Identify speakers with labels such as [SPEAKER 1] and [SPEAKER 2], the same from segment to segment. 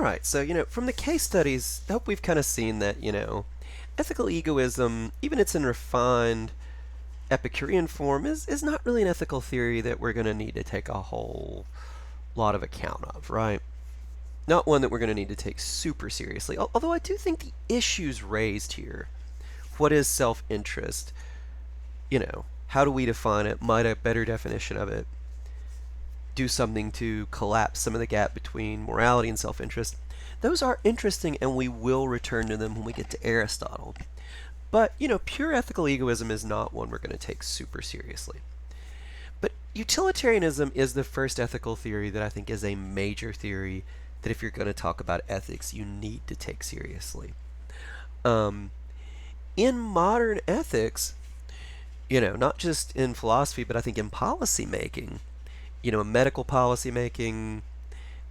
[SPEAKER 1] right, so, from the case studies, I hope we've kind of seen that, ethical egoism, even it's in refined Epicurean form, is not really an ethical theory that we're going to need to take a whole lot of account of, right? Not one that we're going to need to take super seriously. Although I do think the issues raised here, what is self-interest? How do we define it? Might a better definition of it do something to collapse some of the gap between morality and self-interest? Those are interesting, and we will return to them when we get to Aristotle. But, pure ethical egoism is not one we're going to take super seriously. But utilitarianism is the first ethical theory that I think is a major theory that if you're going to talk about ethics, you need to take seriously. In modern ethics, not just in philosophy, but I think in policy making, in medical policy making,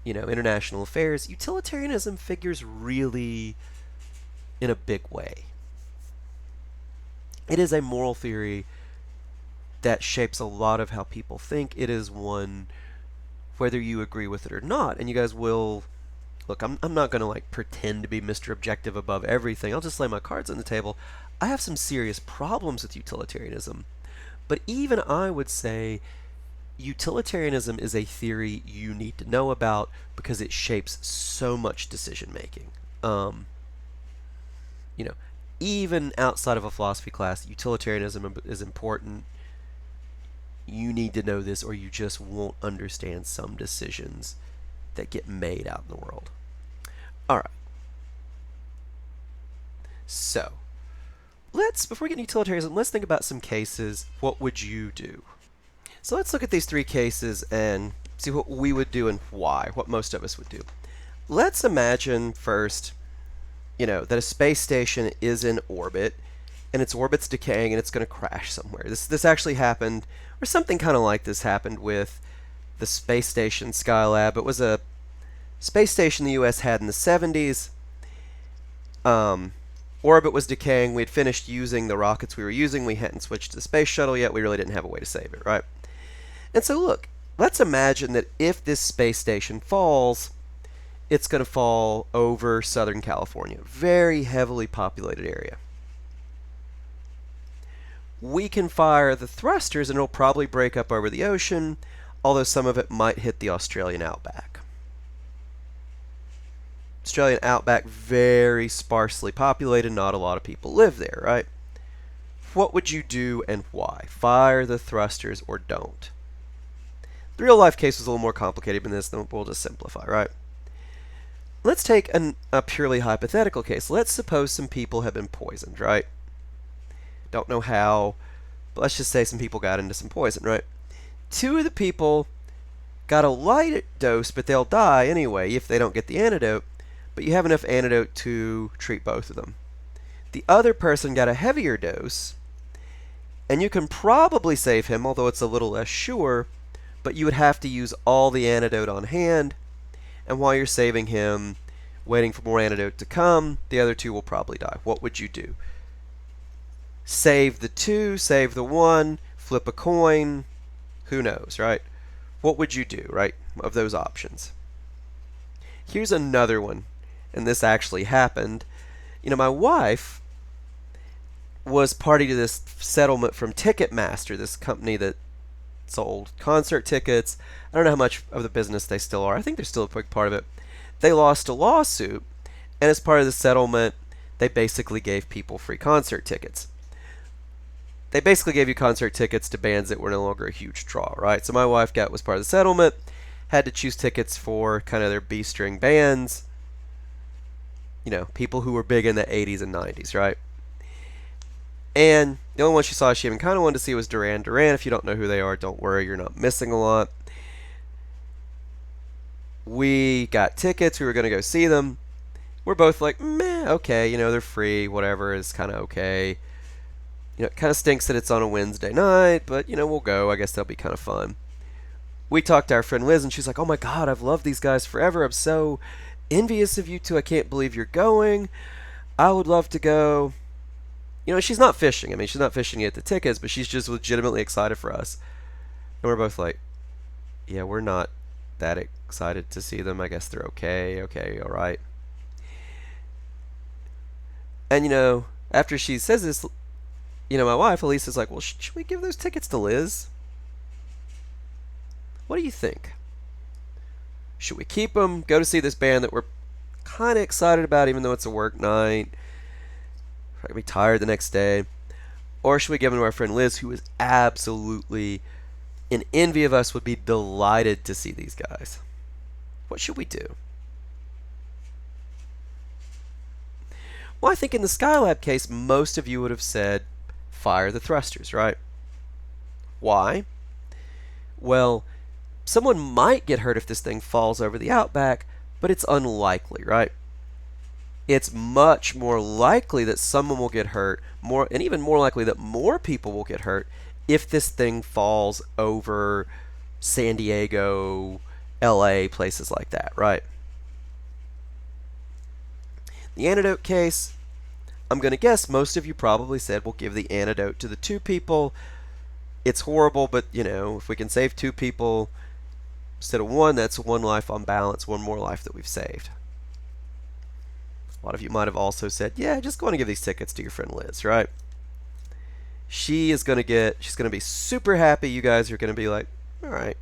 [SPEAKER 1] international affairs, utilitarianism figures really in a big way. It is a moral theory that shapes a lot of how people think. It is one, whether you agree with it or not, and you guys will, look, I'm not going to pretend to be Mr. Objective above everything. I'll just lay my cards on the table. I have some serious problems with utilitarianism, but even I would say utilitarianism is a theory you need to know about because it shapes so much decision making. Even outside of a philosophy class, utilitarianism is important. You need to know this or you just won't understand some decisions that get made out in the world. All right. So, before we get into utilitarianism, let's think about some cases. What would you do? So let's look at these three cases and see what we would do and why, what most of us would do. Let's imagine first, that a space station is in orbit and its orbit's decaying and it's going to crash somewhere. This actually happened, or something kind of like this happened with the space station Skylab. It was a space station the U.S. had in the 70s. Orbit was decaying. We had finished using the rockets we were using. We hadn't switched to the space shuttle yet. We really didn't have a way to save it, right? And so look, let's imagine that if this space station falls, it's going to fall over Southern California, very heavily populated area. We can fire the thrusters and it'll probably break up over the ocean, although some of it might hit the Australian outback. Australian outback, very sparsely populated, not a lot of people live there, right? What would you do and why? Fire the thrusters or don't? The real life case was a little more complicated than this, then we'll just simplify, right? Let's take a purely hypothetical case. Let's suppose some people have been poisoned, right? Don't know how, but let's just say some people got into some poison, right? Two of the people got a light dose, but they'll die anyway if they don't get the antidote, but you have enough antidote to treat both of them. The other person got a heavier dose, and you can probably save him, although it's a little less sure, but you would have to use all the antidote on hand, and while you're saving him, waiting for more antidote to come, the other two will probably die. What would you do? Save the two, save the one, flip a coin, who knows, right? What would you do, right, of those options? Here's another one, and this actually happened. My wife was party to this settlement from Ticketmaster, this company that sold concert tickets. I don't know how much of the business they still are. I think they're still a big part of it. They lost a lawsuit, and as part of the settlement, they basically gave people free concert tickets. They basically gave you concert tickets to bands that were no longer a huge draw, right? So my wife was part of the settlement, had to choose tickets for kind of their B-string bands, people who were big in the 80s and 90s, right? And the only one she saw she even kind of wanted to see was Duran Duran. If you don't know who they are, don't worry, you're not missing a lot. We got tickets, we were going to go see them. We're both like, meh, okay, they're free, whatever, is kind of okay. It kind of stinks that it's on a Wednesday night, but, we'll go. I guess that'll be kind of fun. We talked to our friend Liz, and she's like, oh my God, I've loved these guys forever. I'm so envious of you two. I can't believe you're going. I would love to go. She's not fishing. I mean, she's not fishing to get the tickets, but she's just legitimately excited for us. And we're both like, yeah, we're not that excited to see them. I guess they're okay. Okay, all right. And after she says this, my wife Elise is like, "Well, should we give those tickets to Liz? What do you think? Should we keep them? Go to see this band that we're kind of excited about, even though it's a work night. We're gonna be tired the next day." Or should we give them to our friend Liz, who is absolutely in envy of us, would be delighted to see these guys? What should we do? Well, I think in the Skylab case, most of you would have said, fire the thrusters, right? Why? Well, someone might get hurt if this thing falls over the outback, but it's unlikely, right? It's much more likely that someone will get hurt, and even more likely that more people will get hurt if this thing falls over San Diego, LA, places like that, right? The antidote case, I'm going to guess most of you probably said we'll give the antidote to the 2 people. It's horrible, but if we can save 2 people instead of 1, that's 1 life on balance, 1 more life that we've saved. A lot of you might have also said, yeah, just go on and give these tickets to your friend Liz, right? She's going to be super happy. You guys are going to be like, all right,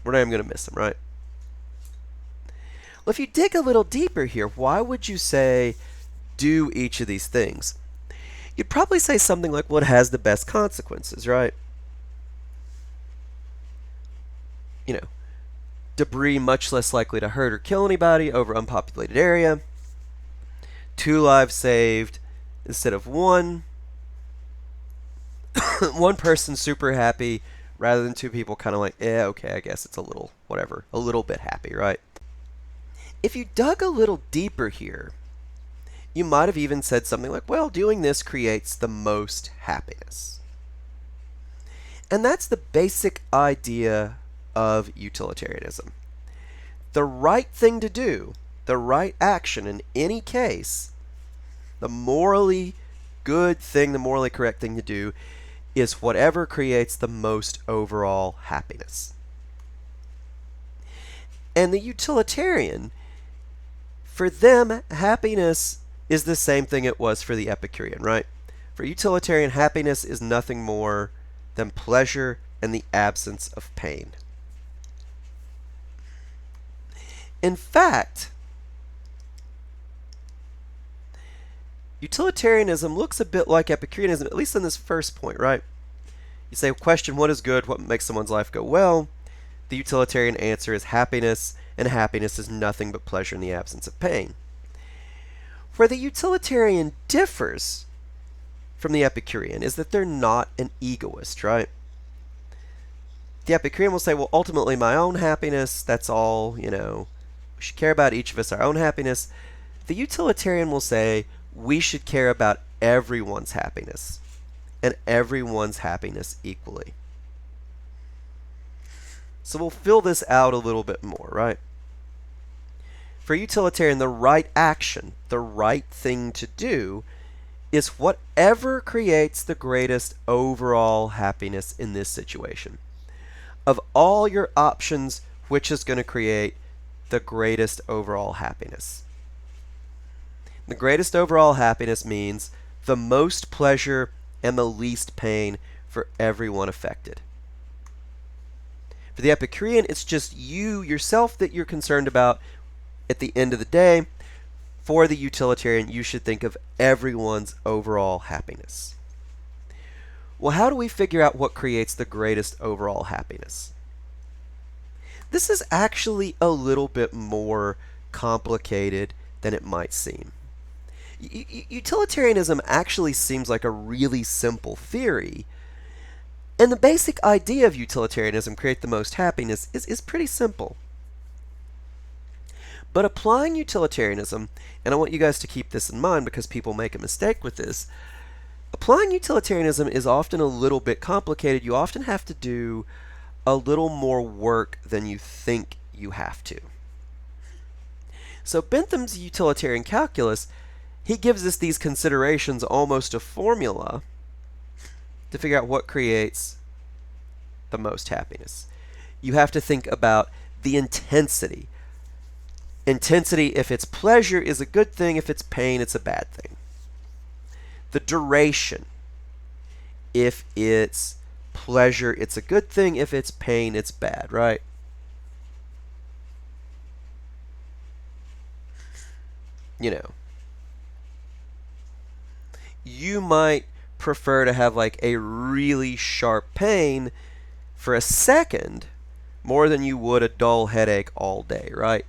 [SPEAKER 1] we're not even going to miss them, right? Well, if you dig a little deeper here, why would you say do each of these things? You'd probably say something like, well, it has the best consequences, right? Debris much less likely to hurt or kill anybody over unpopulated area. 2 lives saved instead of 1. 1 person super happy rather than 2 people kind of like, yeah, okay, I guess it's a little, whatever, a little bit happy, right? If you dug a little deeper here, you might have even said something like, well, doing this creates the most happiness. And that's the basic idea of utilitarianism. The right thing to do, the right action in any case, the morally good thing, the morally correct thing to do, is whatever creates the most overall happiness. And the utilitarian, for them, happiness is the same thing it was for the Epicurean, right? For utilitarian, happiness is nothing more than pleasure and the absence of pain. In fact, utilitarianism looks a bit like Epicureanism, at least in this first point, right? You say, question, what is good? What makes someone's life go well? The utilitarian answer is happiness, and happiness is nothing but pleasure in the absence of pain. Where the utilitarian differs from the Epicurean is that they're not an egoist, right? The Epicurean will say, well, ultimately my own happiness, that's all, we should care about each of us, our own happiness. The utilitarian will say, we should care about everyone's happiness, and everyone's happiness equally. So we'll fill this out a little bit more, right? For utilitarian, the right action, the right thing to do, is whatever creates the greatest overall happiness in this situation. Of all your options, which is going to create the greatest overall happiness? The greatest overall happiness means the most pleasure and the least pain for everyone affected. For the Epicurean, it's just you, yourself, that you're concerned about at the end of the day. For the utilitarian, you should think of everyone's overall happiness. Well, how do we figure out what creates the greatest overall happiness? This is actually a little bit more complicated than it might seem. Utilitarianism actually seems like a really simple theory, and the basic idea of utilitarianism, create the most happiness, is pretty simple. But applying utilitarianism, and I want you guys to keep this in mind because people make a mistake with this, applying utilitarianism is often a little bit complicated. You often have to do a little more work than you think you have to. So Bentham's utilitarian calculus, he gives us these considerations, almost a formula, to figure out what creates the most happiness. You have to think about The intensity. Intensity, if it's pleasure, is a good thing. If it's pain, it's a bad thing. The duration. If it's pleasure, it's a good thing. If it's pain, it's bad, right? You know, you might prefer to have like a really sharp pain for a second more than you would a dull headache all day, right?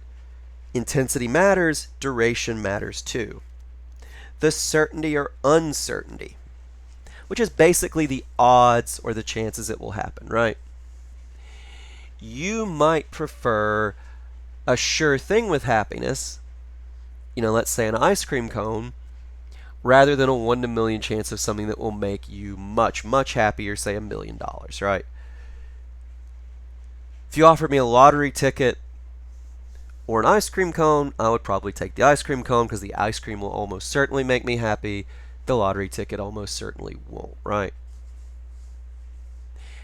[SPEAKER 1] Intensity matters, duration matters too. The certainty or uncertainty, which is basically the odds or the chances it will happen, right? You might prefer a sure thing with happiness, let's say an ice cream cone, rather than a 1 in a million chance of something that will make you much, much happier, say $1 million, right? If you offered me a lottery ticket or an ice cream cone, I would probably take the ice cream cone because the ice cream will almost certainly make me happy. The lottery ticket almost certainly won't, right?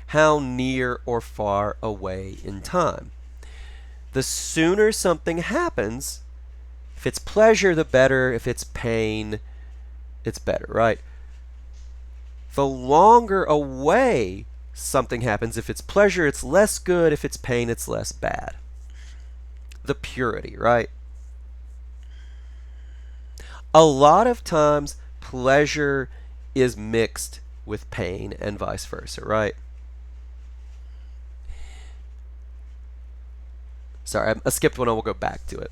[SPEAKER 1] How near or far away in time? The sooner something happens, if it's pleasure, the better. If it's pain, it's better, right? The longer away something happens, if it's pleasure, it's less good. If it's pain, it's less bad. The purity, right? A lot of times, pleasure is mixed with pain and vice versa, right? Sorry, I skipped one. I will go back to it.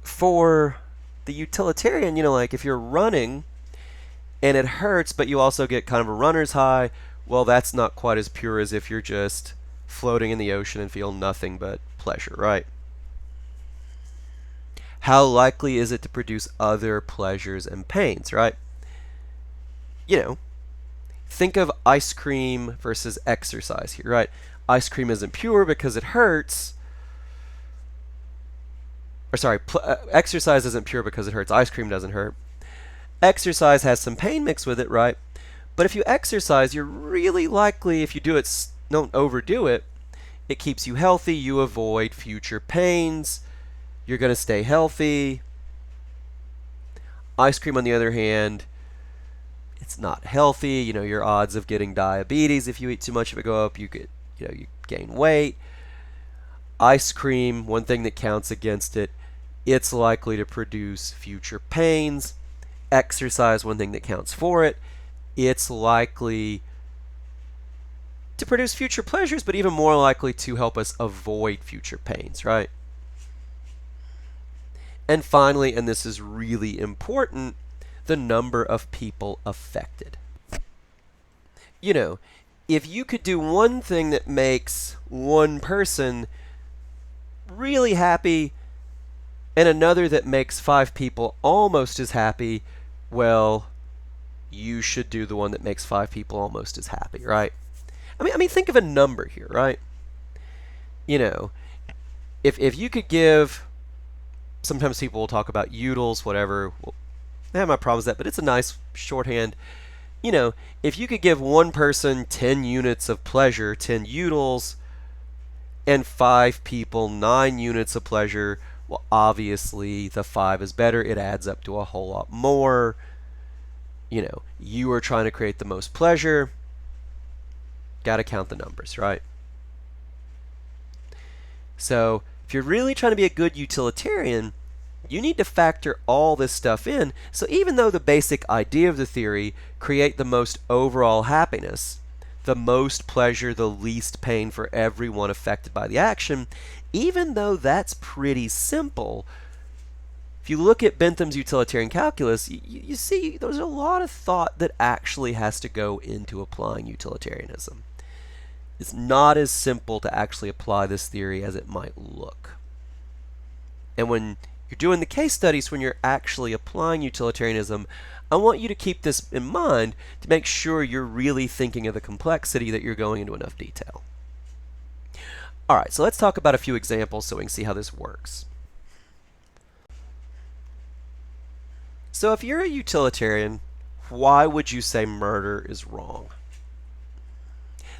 [SPEAKER 1] For the utilitarian, like if you're running and it hurts, but you also get kind of a runner's high, well, that's not quite as pure as if you're just floating in the ocean and feel nothing but pleasure, right? How likely is it to produce other pleasures and pains, right? Think of ice cream versus exercise here, right? Ice cream isn't pure because it hurts. Or sorry, exercise isn't pure because it hurts. Ice cream doesn't hurt. Exercise has some pain mixed with it, right? But if you exercise, you're really likely, if you do it, don't overdo it, it keeps you healthy. You avoid future pains. You're going to stay healthy. Ice cream, on the other hand, it's not healthy. Your odds of getting diabetes if you eat too much of it go up. You gain weight. Ice cream, one thing that counts against it, it's likely to produce future pains. Exercise, one thing that counts for it, it's likely to produce future pleasures, but even more likely to help us avoid future pains, right? And finally, and this is really important, the number of people affected. If you could do one thing that makes one person really happy and another that makes 5 people almost as happy, well, you should do the one that makes 5 people almost as happy, right? I mean, think of a number here, right? If you could give, sometimes people will talk about utils, whatever. Well, I have my problems with that, but it's a nice shorthand. If you could give one person 10 units of pleasure, 10 utils, and 5 people 9 units of pleasure, well, obviously the 5 is better. It adds up to a whole lot more. You are trying to create the most pleasure. Got to count the numbers, right? So if you're really trying to be a good utilitarian, you need to factor all this stuff in. So even though the basic idea of the theory, create the most overall happiness, the most pleasure, the least pain for everyone affected by the action, even though that's pretty simple, if you look at Bentham's utilitarian calculus, you see there's a lot of thought that actually has to go into applying utilitarianism. It's not as simple to actually apply this theory as it might look. And when you're doing the case studies, when you're actually applying utilitarianism, I want you to keep this in mind to make sure you're really thinking of the complexity, that you're going into enough detail. All right, so let's talk about a few examples so we can see how this works. So if you're a utilitarian, why would you say murder is wrong?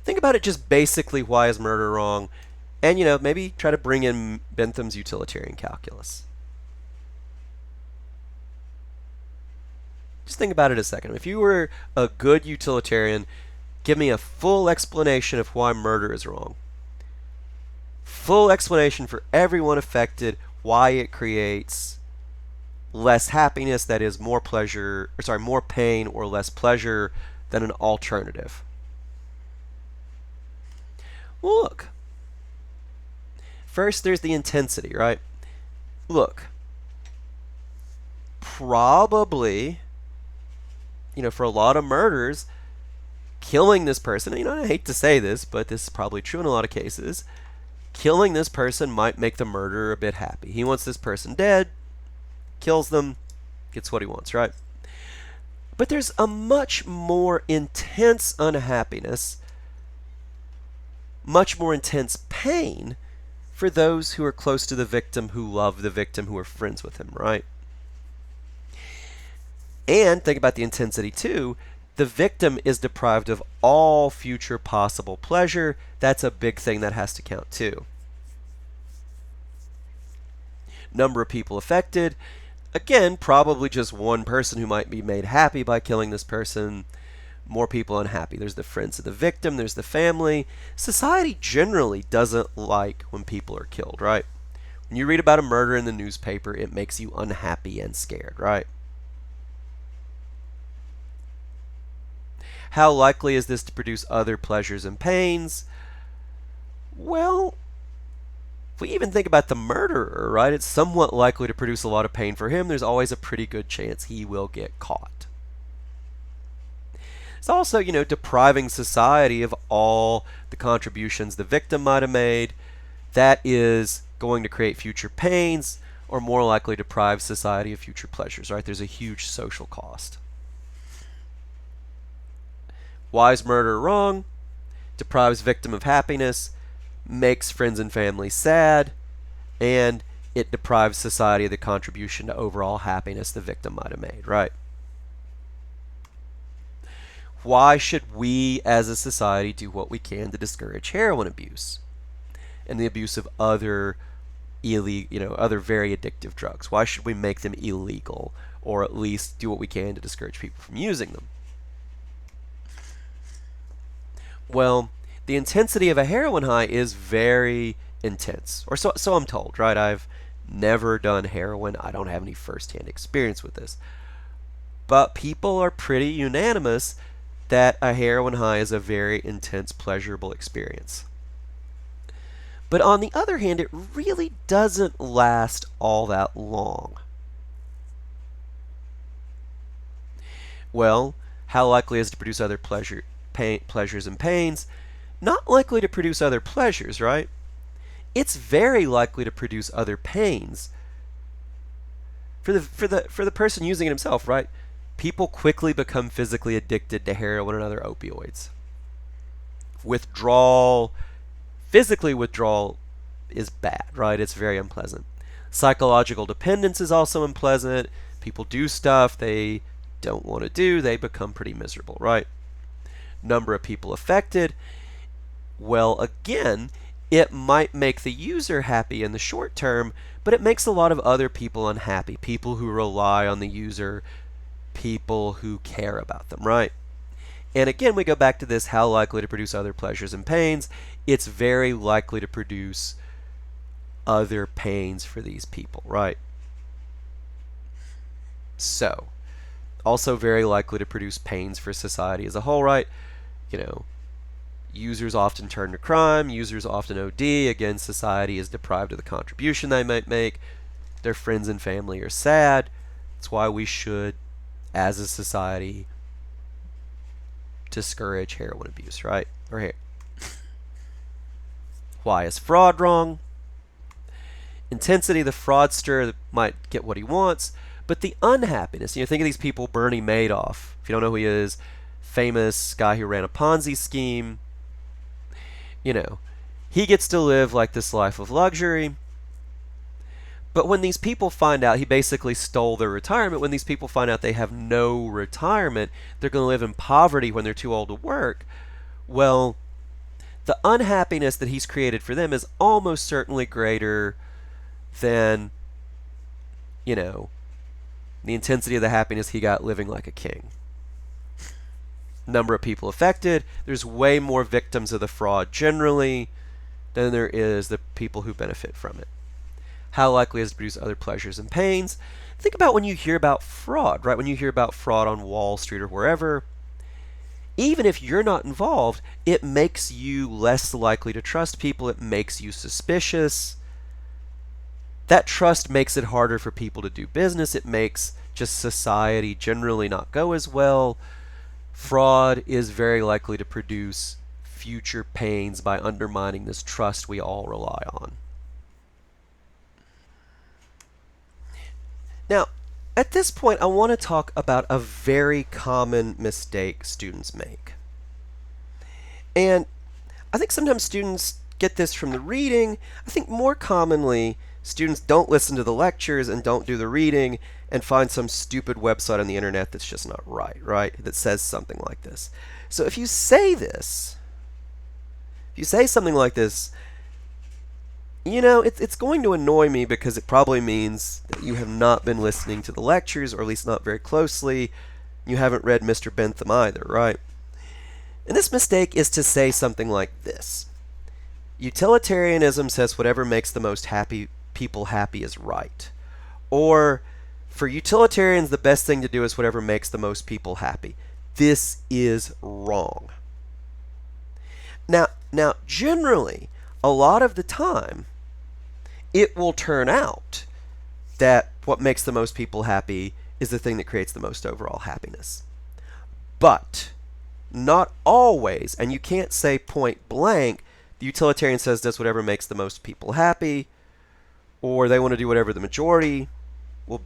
[SPEAKER 1] Think about it just basically, why is murder wrong? And, maybe try to bring in Bentham's utilitarian calculus. Just think about it a second. If you were a good utilitarian, give me a full explanation of why murder is wrong. Full explanation for everyone affected, why it creates less happiness, that is more pain or less pleasure than an alternative. Well, look. First, there's the intensity, right? Look. Probably, for a lot of murders, killing this person, I hate to say this, but this is probably true in a lot of cases, killing this person might make the murderer a bit happy. He wants this person dead, kills them, gets what he wants, right? But there's a much more intense unhappiness, much more intense pain for those who are close to the victim, who love the victim, who are friends with him, right? And think about the intensity too. The victim is deprived of all future possible pleasure. That's a big thing that has to count too. Number of people affected. Again, probably just one person who might be made happy by killing this person. More people unhappy. There's the friends of the victim. There's the family. Society generally doesn't like when people are killed, right? When you read about a murder in the newspaper, it makes you unhappy and scared, right? How likely is this to produce other pleasures and pains? Well, if we even think about the murderer, right, it's somewhat likely to produce a lot of pain for him. There's always a pretty good chance he will get caught. It's also, depriving society of all the contributions the victim might have made. That is going to create future pains, or more likely deprive society of future pleasures, right? There's a huge social cost. Why is murder wrong? Deprives victim of happiness, makes friends and family sad, and it deprives society of the contribution to overall happiness the victim might have made, right? Why should we as a society do what we can to discourage heroin abuse and the abuse of other other very addictive drugs? Why should we make them illegal, or at least do what we can to discourage people from using them? Well, the intensity of a heroin high is very intense, or so I'm told, right? I've never done heroin. I don't have any first-hand experience with this. But people are pretty unanimous that a heroin high is a very intense, pleasurable experience. But on the other hand, it really doesn't last all that long. Well, how likely is it to produce other pleasures and pains? Not likely to produce other pleasures, right? It's very likely to produce other pains for the person using it himself, right? People quickly become physically addicted to heroin and other opioids. Physically withdrawal is bad, right? It's very unpleasant. Psychological dependence is also unpleasant. People do stuff they don't want to do. They become pretty miserable, right? Number of people affected. Well, again, it might make the user happy in the short term, but it makes a lot of other people unhappy. People who rely on the user, people who care about them, right? And again, we go back to this, how likely to produce other pleasures and pains. It's very likely to produce other pains for these people, right? So, also very likely to produce pains for society as a whole, right? Users often turn to crime, users often OD. Again, society is deprived of the contribution they might make. Their friends and family are sad. That's why we should, as a society, discourage heroin abuse, right? Why is fraud wrong? Intensity, the fraudster might get what he wants, but the unhappiness, think of these people, Bernie Madoff, if you don't know who he is, famous guy who ran a Ponzi scheme. He gets to live like this life of luxury. But when these people find out he basically stole their retirement, when these people find out they have no retirement, they're going to live in poverty when they're too old to work. Well, the unhappiness that he's created for them is almost certainly greater than, you know, the intensity of the happiness he got living like a king. Number of people affected, there's way more victims of the fraud generally than there is the people who benefit from it. How likely is it to produce other pleasures and pains? Think about when you hear about fraud, right? When you hear about fraud on Wall Street or wherever, even if you're not involved, it makes you less likely to trust people. It makes you suspicious. That trust makes it harder for people to do business. It makes just society generally not go as well. Fraud is very likely to produce future pains by undermining this trust we all rely on. Now, at this point, I want to talk about a very common mistake students make. And I think sometimes students get this from the reading. I think more commonly, students don't listen to the lectures and don't do the reading and find some stupid website on the internet that's just not right? That says something like this. So if you say this, if you say something like this, it's going to annoy me because it probably means that you have not been listening to the lectures, or at least not very closely. You haven't read Mr. Bentham either, right? And this mistake is to say something like this. Utilitarianism says whatever makes the most happy people happy is right. Or, for utilitarians, the best thing to do is whatever makes the most people happy. This is wrong. Now, generally, a lot of the time, it will turn out that what makes the most people happy is the thing that creates the most overall happiness. But not always, and you can't say point blank, the utilitarian says does whatever makes the most people happy, or they want to do whatever the majority will,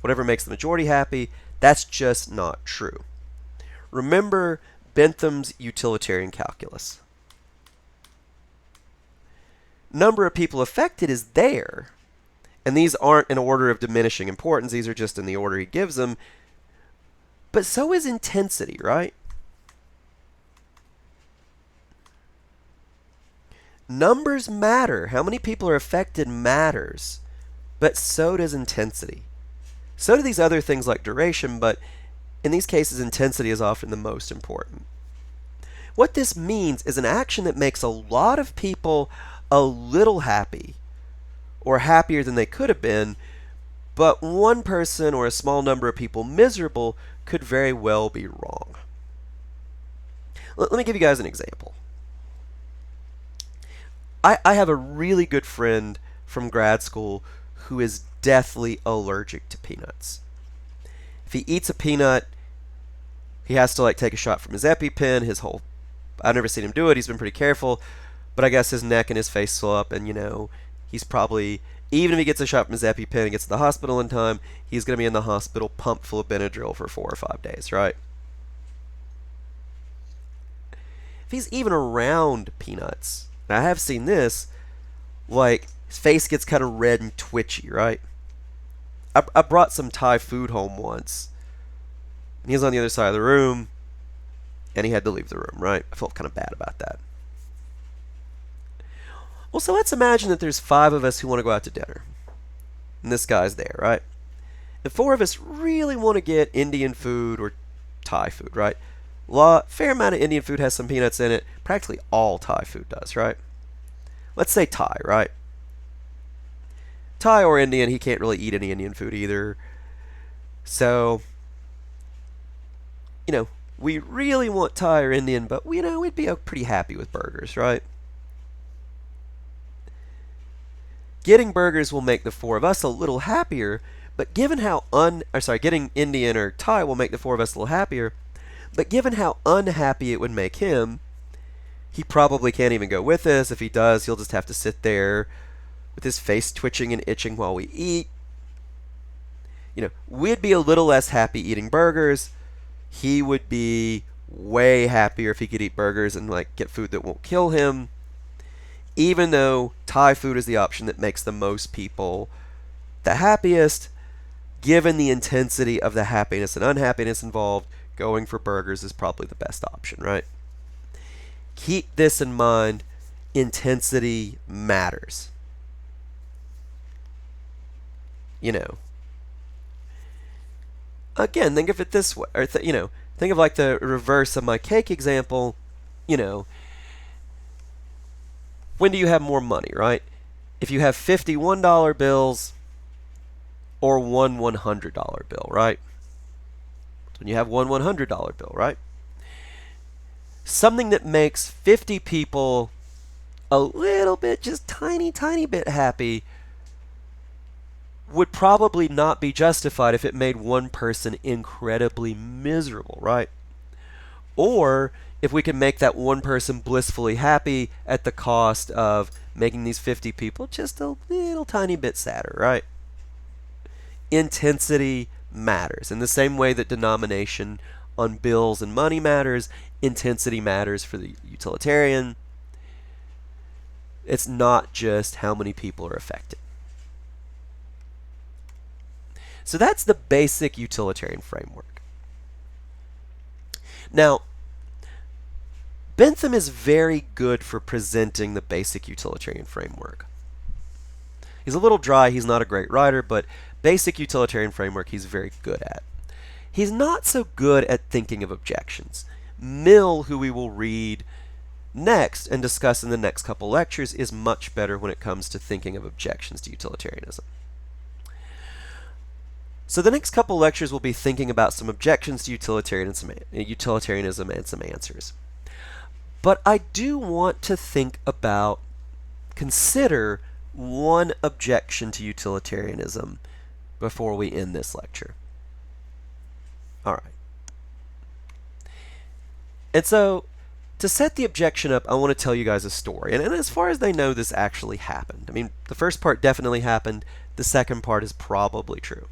[SPEAKER 1] whatever makes the majority happy. That's just not true. Remember Bentham's utilitarian calculus. Number of people affected is there, and these aren't in order of diminishing importance. These are just in the order he gives them. But so is intensity, right? Numbers matter. How many people are affected matters, but so does intensity. So do these other things like duration, but in these cases, intensity is often the most important. What this means is an action that makes a lot of people a little happy, or happier than they could have been, but one person or a small number of people miserable could very well be wrong. Let me give you guys an example. I have a really good friend from grad school who is deathly allergic to peanuts. If he eats a peanut, he has to take a shot from his EpiPen. I've never seen him do it. He's been pretty careful, but I guess his neck and his face swell up, and he's probably, even if he gets a shot from his EpiPen and gets to the hospital in time, he's going to be in the hospital pumped full of Benadryl for 4 or 5 days, right? If he's even around peanuts, and I have seen this, his face gets kind of red and twitchy, right? I brought some Thai food home once, and he was on the other side of the room, and he had to leave the room, right? I felt kind of bad about that. Well, so let's imagine that there's 5 of us who want to go out to dinner, and this guy's there, right? And 4 of us really want to get Indian food or Thai food, right? Fair amount of Indian food has some peanuts in it. Practically all Thai food does, right? Let's say Thai, right? Thai or Indian, he can't really eat any Indian food either. So, we really want Thai or Indian, but we'd be pretty happy with burgers, right? Getting burgers will make the 4 of us a little happier, but given how getting Indian or Thai will make the 4 of us a little happier, but given how unhappy it would make him, he probably can't even go with us. If he does, he'll just have to sit there with his face twitching and itching while we eat. We'd be a little less happy eating burgers. He would be way happier if he could eat burgers and get food that won't kill him. Even though Thai food is the option that makes the most people the happiest, given the intensity of the happiness and unhappiness involved, going for burgers is probably the best option, right? Keep this in mind. Intensity matters. You know, again, think of it this way, or think of like the reverse of my cake example. You know, when do you have more money, right? If you have $51 bills or one $100 bill, right? When you have one $100 bill, right? Something that makes 50 people a little bit, just tiny bit happy would probably not be justified if it made one person incredibly miserable, right? Or if we can make that one person blissfully happy at the cost of making these 50 people just a little tiny bit sadder, right? Intensity matters. In the same way that denomination on bills and money matters, intensity matters for the utilitarian. It's not just how many people are affected. So that's the basic utilitarian framework. Now, Bentham is very good for presenting the basic utilitarian framework. He's a little dry, he's not a great writer, but basic utilitarian framework he's very good at. He's not so good at thinking of objections. Mill, who we will read next and discuss in the next couple lectures, is much better when it comes to thinking of objections to utilitarianism. So the next couple lectures will be thinking about some objections to utilitarianism and some answers. But I do want to consider one objection to utilitarianism before we end this lecture. All right. And so, to set the objection up, I want to tell you guys a story. And as far as they know, this actually happened. I mean, the first part definitely happened. The second part is probably true.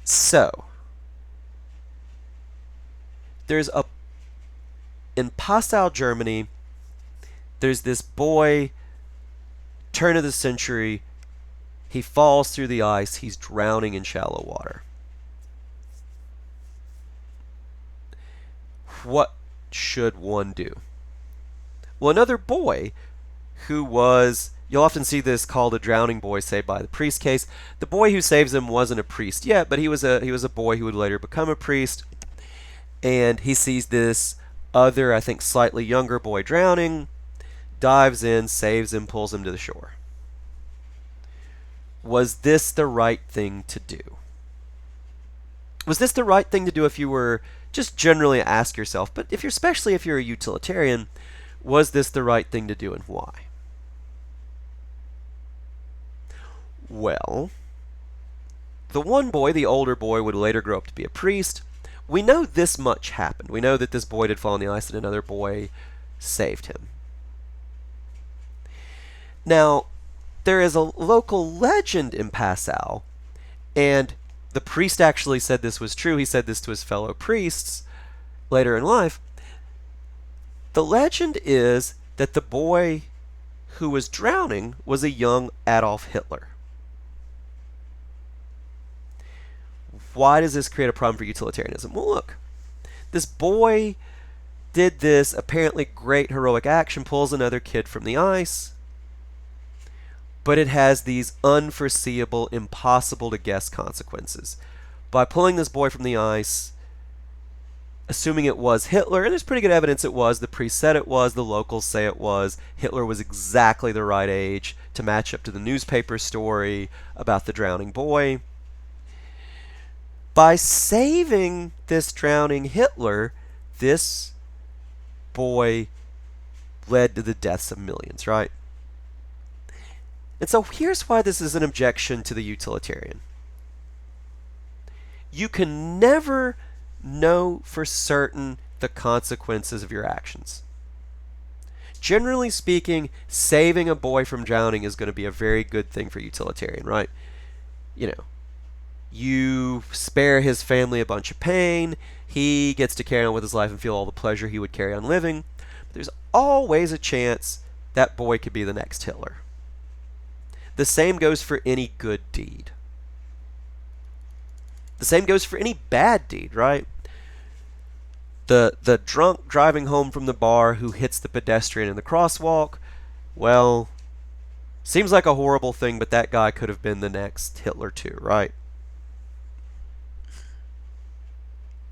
[SPEAKER 1] So, in Passau, Germany, there's this boy, turn of the century, he falls through the ice, he's drowning in shallow water. What should one do? Well, another boy who was, you'll often see this called a drowning boy saved by the priest case. The boy who saves him wasn't a priest yet, but he was a boy who would later become a priest. And he sees this other, I think, slightly younger boy drowning, dives in, saves him, pulls him to the shore. Was this the right thing to do? Was this the right thing to do if you were, just generally ask yourself, but especially if you're a utilitarian, was this the right thing to do and why? Well, the one boy, the older boy, would later grow up to be a priest. We know this much happened. We know that this boy did fall on the ice and another boy saved him. Now, there is a local legend in Passau, and the priest actually said this was true. He said this to his fellow priests later in life. The legend is that the boy who was drowning was a young Adolf Hitler. Why does this create a problem for utilitarianism? Well, look, this boy did this apparently great heroic action, pulls another kid from the ice, but it has these unforeseeable, impossible to guess consequences. By pulling this boy from the ice, assuming it was Hitler, and there's pretty good evidence it was, the priest said it was, the locals say it was, Hitler was exactly the right age to match up to the newspaper story about the drowning boy. By saving this drowning Hitler, this boy led to the deaths of millions, right? And so here's why this is an objection to the utilitarian. You can never know for certain the consequences of your actions. Generally speaking, saving a boy from drowning is going to be a very good thing for utilitarian, right? You spare his family a bunch of pain, he gets to carry on with his life and feel all the pleasure he would carry on living. But there's always a chance that boy could be the next Hitler. The same goes for any good deed. The same goes for any bad deed, right? The drunk driving home from the bar who hits the pedestrian in the crosswalk, well, seems like a horrible thing, but that guy could have been the next Hitler too, right?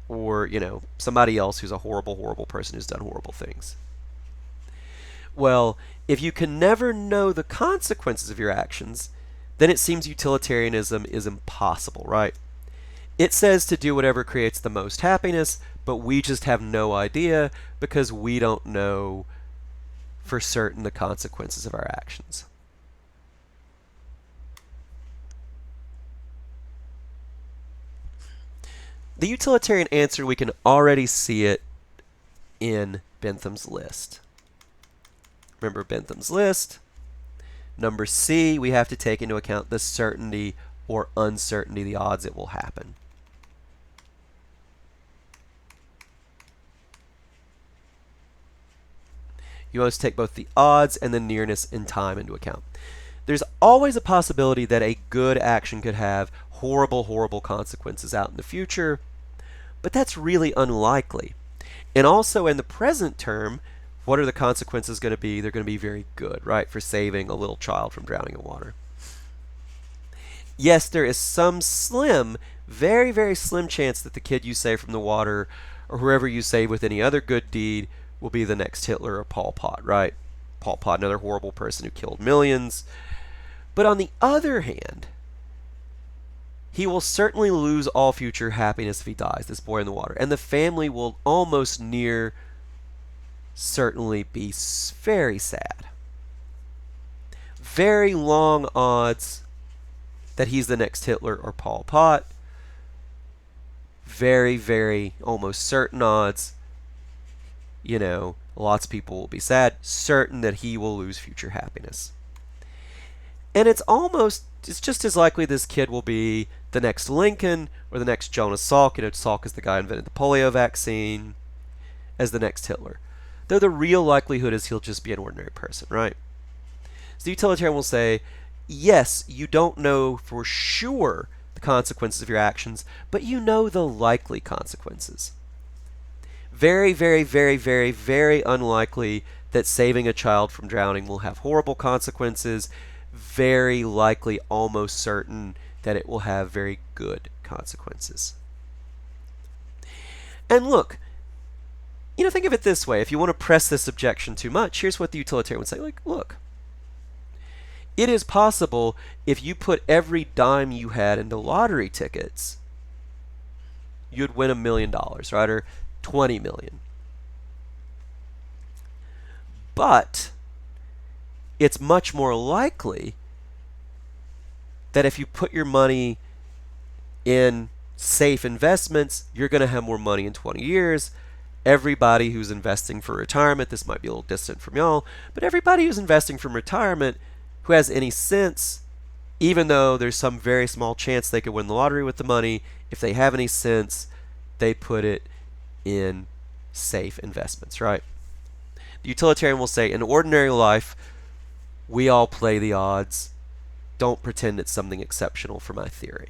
[SPEAKER 1] Or, somebody else who's a horrible, horrible person who's done horrible things. Well, if you can never know the consequences of your actions, then it seems utilitarianism is impossible, right? It says to do whatever creates the most happiness, but we just have no idea because we don't know for certain the consequences of our actions. The utilitarian answer, we can already see it in Bentham's list. Remember Bentham's list? Number C, we have to take into account the certainty or uncertainty, the odds it will happen. You must take both the odds and the nearness in time into account. There's always a possibility that a good action could have horrible, horrible consequences out in the future, but that's really unlikely. And also in the present term, what are the consequences going to be? They're going to be very good, right, for saving a little child from drowning in water. Yes, there is some slim, very, very slim chance that the kid you save from the water or whoever you save with any other good deed will be the next Hitler or Pol Pot, right? Pol Pot, another horrible person who killed millions. But on the other hand, he will certainly lose all future happiness if he dies, this boy in the water. And the family will almost near certainly be very sad. Very long odds that he's the next Hitler or Pol Pot. Very, very almost certain odds. Lots of people will be sad, certain that he will lose future happiness. And it's just as likely this kid will be the next Lincoln or the next Jonas Salk. Salk is the guy who invented the polio vaccine, as the next Hitler. Though the real likelihood is he'll just be an ordinary person, right? So the utilitarian will say, yes, you don't know for sure the consequences of your actions, but you know the likely consequences. Very, very, very, very, very unlikely that saving a child from drowning will have horrible consequences. Very likely, almost certain, that it will have very good consequences. And look, think of it this way. If you want to press this objection too much, here's what the utilitarian would say. Look, it is possible if you put every dime you had into lottery tickets, you'd win $1 million, right? Or 20 million. But it's much more likely that if you put your money in safe investments, you're going to have more money in 20 years. Everybody who's investing for retirement, this might be a little distant from y'all, but everybody who's investing for retirement who has any sense, even though there's some very small chance they could win the lottery with the money, if they have any sense, they put it in safe investments, right? The utilitarian will say, in ordinary life, we all play the odds. Don't pretend it's something exceptional for my theory.